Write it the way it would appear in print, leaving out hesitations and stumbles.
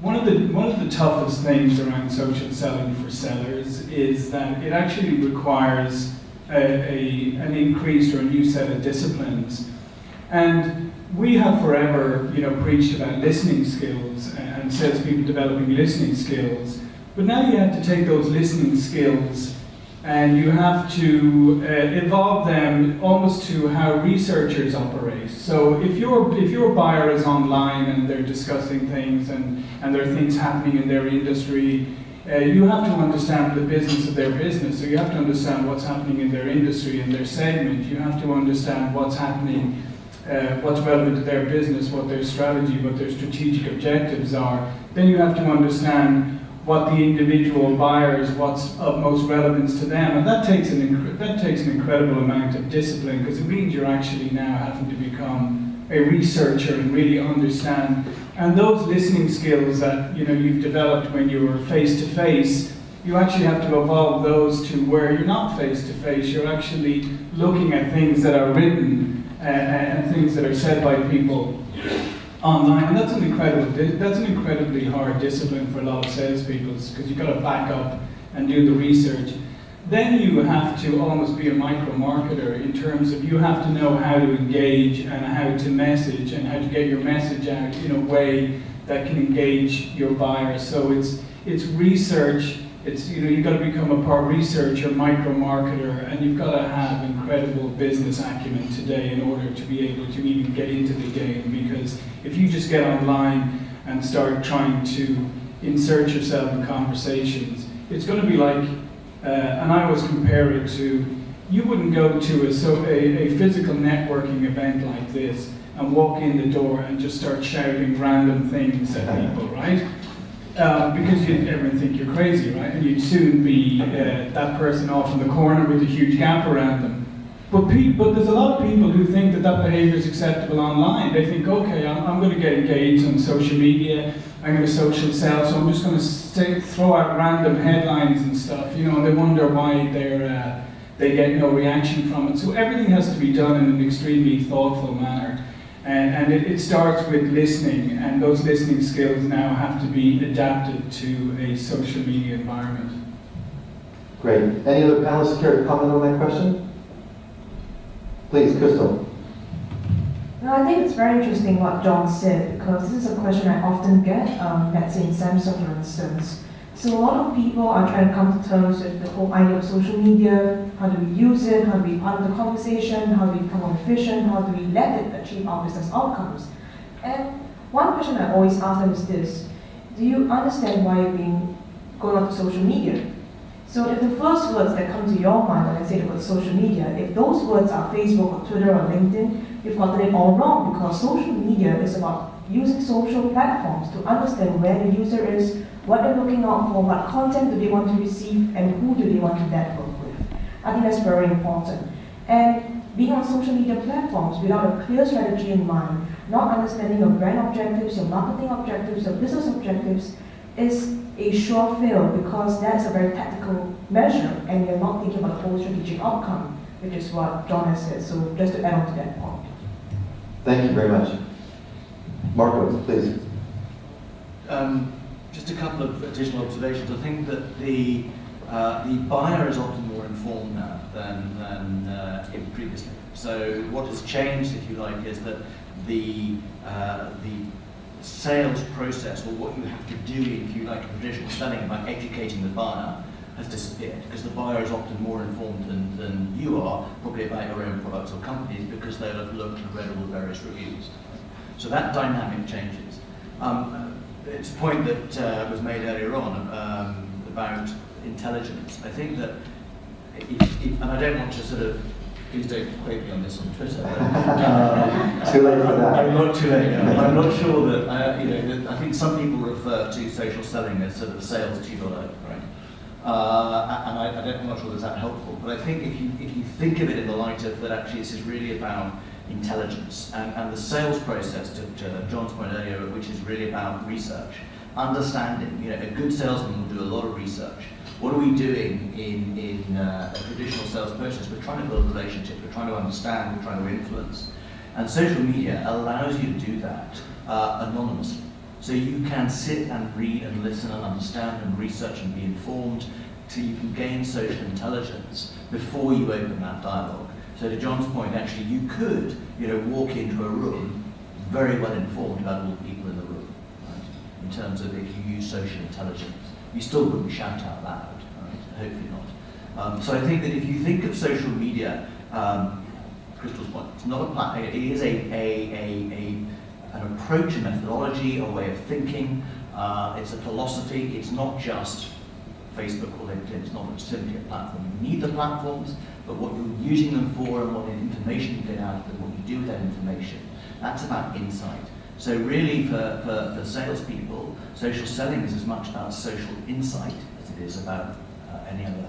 one of the toughest things around social selling for sellers is that it actually requires an increased or a new set of disciplines. And we have forever, preached about listening skills and salespeople developing listening skills. But now you have to take those listening skills and you have to evolve them almost to how researchers operate. So if your buyer is online and they're discussing things and there are things happening in their industry, you have to understand the business of their business. So you have to understand what's happening in their industry and their segment. You have to understand what's happening, what's relevant to their business, what their strategy, what their strategic objectives are. Then you have to understand what the individual buyers, what's of most relevance to them, and that takes an incredible amount of discipline, because it means you're actually now having to become a researcher and really understand. And those listening skills that you've developed when you were face to face, you actually have to evolve those to where you're not face to face. You're actually looking at things that are written and things that are said by people online, and that's an incredibly hard discipline for a lot of salespeople, because you've got to back up and do the research. Then you have to almost be a micro-marketer in terms of you have to know how to engage and how to message and how to get your message out in a way that can engage your buyers. So it's research. It's you've got to become a part researcher, micro-marketer, and you've got to have incredible business acumen today in order to be able to even get into the game. Because if you just get online and start trying to insert yourself in conversations, it's going to be like, and I always compare it to, you wouldn't go to a physical networking event like this and walk in the door and just start shouting random things at people, right? Because everyone think you're crazy, right? And you'd soon be that person off in the corner with a huge gap around them. But there's a lot of people who think that behavior is acceptable online. They think, okay, I'm going to get engaged on social media, I'm going to social sell, so I'm just going to throw out random headlines and stuff, and they wonder why they get no reaction from it. So everything has to be done in an extremely thoughtful manner. And it starts with listening, and those listening skills now have to be adapted to a social media environment. Great. Any other panelists care to comment on that question? Please, Crystal. No, I think it's very interesting what John said, because this is a question I often get, let's say in Samsung, for instance. So a lot of people are trying to come to terms with the whole idea of social media. How do we use it? How do we be part of the conversation? How do we become more efficient? How do we let it achieve our business outcomes? And one question I always ask them is this: do you understand why you're going on to social media? So if the first words that come to your mind when I say the word social media, if those words are Facebook or Twitter or LinkedIn, you've gotten it all wrong, because social media is about using social platforms to understand where the user is, what they're looking out for, what content do they want to receive, and who do they want to network with. I think that's very important. And being on social media platforms without a clear strategy in mind, not understanding your brand objectives, your marketing objectives, your business objectives, is a sure fail, because that's a very tactical measure and you're not thinking about the whole strategic outcome, which is what John has said. So just to add on to that point. Thank you very much. Marco, please. Just a couple of additional observations. I think that the buyer is often more informed now than previously. So what has changed, if you like, is that the sales process, or what you have to do, if you like, in traditional selling about educating the buyer, has disappeared, because the buyer is often more informed than you are, probably about your own products or companies, because they'll have looked and read all the various reviews. So that dynamic changes. It's a point that was made earlier on about intelligence. I think that, and I don't want to sort of, please don't quote me on this on Twitter. But, too late for that. I'm not too late. I'm not sure that, I think some people refer to social selling as sort of sales 2.0, right? And I'm not sure that's that helpful. But I think if you think of it in the light of that, actually this is really about intelligence and the sales process, to John's point earlier, which is really about research, understanding. A good salesman will do a lot of research. What are we doing in a traditional sales process? We're trying to build relationships, we're trying to understand, we're trying to influence. And social media allows you to do that anonymously. So you can sit and read and listen and understand and research and be informed, so you can gain social intelligence before you open that dialogue. So to John's point, actually, you could, walk into a room very well informed about all the people in the room, right? In terms of if you use social intelligence, you still wouldn't shout out loud, right? Hopefully not. So I think that if you think of social media, Crystal's point, it's not a platform. It is an approach, a methodology, a way of thinking. It's a philosophy. It's not just Facebook or LinkedIn. It's not simply a platform. You need the platforms, but what you're using them for and what information you get out of them, what you do with that information, that's about insight. So really for salespeople, social selling is as much about social insight as it is about any other